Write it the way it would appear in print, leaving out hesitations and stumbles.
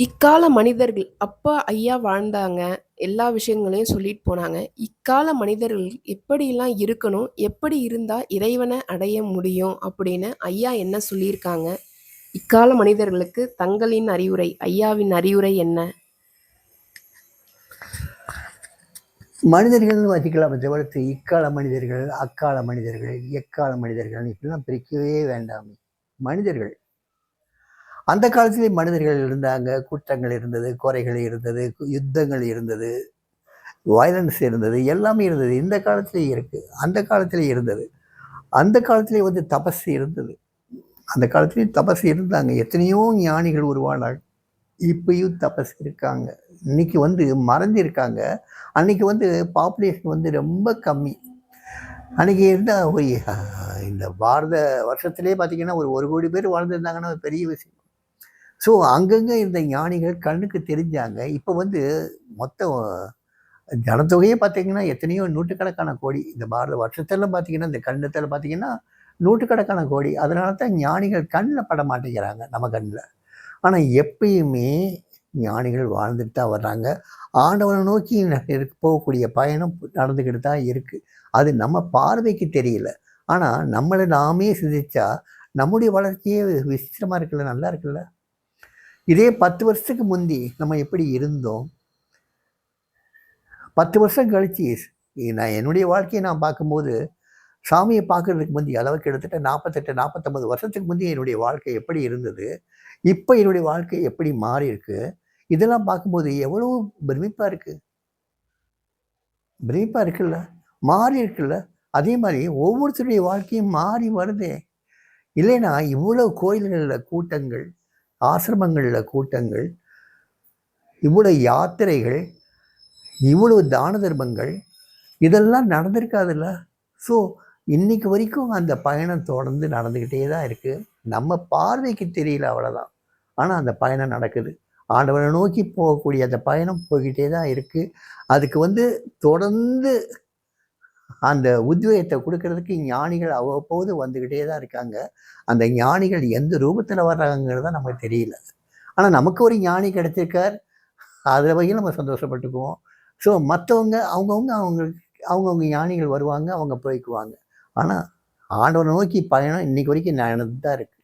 இக்கால மனிதர்கள் அப்ப ஐயா வாழ்ந்தாங்க. எல்லா விஷயங்களையும் சொல்லிட்டு போனாங்க. இக்கால மனிதர்கள் எப்படிலாம் இருக்கணும்? எப்படி இருந்தா இறைவன அடைய முடியும்? அப்படின்னு ஐயா என்ன சொல்லியிருக்காங்க? இக்கால மனிதர்களுக்கு தங்களின் அறிவுரை, ஐயாவின் அறிவுரை என்ன? மனிதர்கள்னு வச்சுக்கலாமே தவிர்த்து இக்கால மனிதர்கள், அக்கால மனிதர்கள், எக்கால மனிதர்கள் இப்படிலாம் பிரிக்கவே வேண்டாமே. மனிதர்கள். அந்த காலத்திலே மனிதர்கள் இருந்தாங்க. குற்றங்கள் இருந்தது, குறைகள் இருந்தது, யுத்தங்கள் இருந்தது, வயலன்ஸ் இருந்தது, எல்லாமே இருந்தது. இந்த காலத்திலேயே இருக்கு. அந்த காலத்திலே இருந்தது. அந்த காலத்திலே தபசு இருந்தது. அந்த காலத்திலேயும் தபசு இருந்தாங்க. எத்தனையோ ஞானிகள் உருவானாங்க. இப்பயும் தபசு இருக்காங்க. இன்னைக்கு மறைஞ்சிருக்காங்க. அன்னைக்கு பாப்புலேஷன் ரொம்ப கம்மி. அன்னைக்கு இருந்தால் இந்த பாரத வருஷத்திலே பார்த்தீங்கன்னா ஒரு கோடி பேர் வாழ்ந்துருந்தாங்கன்னா பெரிய விஷயம். ஸோ அங்கங்கே இருந்த ஞானிகள் கண்ணுக்கு தெரிஞ்சாங்க. இப்போ மொத்த ஜனத்தொகையே பார்த்தீங்கன்னா எத்தனையோ நூற்றுக்கணக்கான கோடி. இந்த பாரத வருஷத்தில் பார்த்தீங்கன்னா இந்த கண்டத்தில் பார்த்தீங்கன்னா நூற்றுக்கணக்கான கோடி. அதனால தான் ஞானிகள் கண்ணில் பட மாட்டேங்கிறாங்க நம்ம கண்ணில். ஆனால் எப்பயுமே ஞானிகள் வாழ்ந்துட்டு தான் வர்றாங்க. ஆண்டவனை நோக்கி போகக்கூடிய பயணம் நடந்துக்கிட்டு தான் இருக்குது. அது நம்ம பார்வைக்கு தெரியல. ஆனால் நம்மளை நாமே சிந்திச்சா நம்முடைய வளர்ச்சியே விசித்திரமாக இருக்குல்ல, நல்லா இருக்குல்ல. இதே 10 வருஷத்துக்கு முந்தி நம்ம எப்படி இருந்தோம், 10 வருஷம் கழிச்சு நான் என்னுடைய வாழ்க்கையை நான் பார்க்கும்போது சாமியை பார்க்கறதுக்கு முந்தி, அதாவது கிட்டத்தட்ட 48 49 வருஷத்துக்கு முந்தி என்னுடைய வாழ்க்கை எப்படி இருந்தது, இப்போ என்னுடைய வாழ்க்கை எப்படி மாறி இருக்கு, இதெல்லாம் பார்க்கும்போது எவ்வளோ பிரமிப்பாக இருக்குது. பிரமிப்பாக இருக்குல்ல, மாறி இருக்குல்ல. அதே மாதிரி ஒவ்வொருத்தருடைய வாழ்க்கையும் மாறி வருதே. இல்லைன்னா இவ்வளோ கோயில்களில் கூட்டங்கள், ஆசிரமங்களில் கூட்டங்கள், இவ்வளோ யாத்திரைகள், இவ்வளோ தான தர்மங்கள் இதெல்லாம் நடந்திருக்காதுல்ல. ஸோ இன்னைக்கு வரைக்கும் அந்த பயணம் தொடர்ந்து நடந்துக்கிட்டே தான் இருக்குது. நம்ம பார்வைக்கு தெரியல, அவ்வளோதான். ஆனால் அந்த பயணம் நடக்குது. ஆண்டவனை நோக்கி போகக்கூடிய அந்த பயணம் போய்கிட்டே தான் இருக்குது. அதுக்கு தொடர்ந்து அந்த உத்வேகத்தை கொடுக்கறதுக்கு ஞானிகள் அவ்வப்போது வந்துக்கிட்டே தான் இருக்காங்க. அந்த ஞானிகள் எந்த ரூபத்தில் வர்றாங்கிறத நமக்கு தெரியல. ஆனால் நமக்கு ஒரு ஞானி கிடைச்சிருக்கார். அதில் வகையில் நம்ம சந்தோஷப்பட்டுக்குவோம். ஸோ மற்றவங்க அவங்கவுங்க ஞானிகள் வருவாங்க, அவங்க போய்க்குவாங்க. ஆனால் ஆண்டவனை நோக்கி பயணம் இன்னைக்கு வரைக்கும் நடந்துட்டு தான் இருக்குது.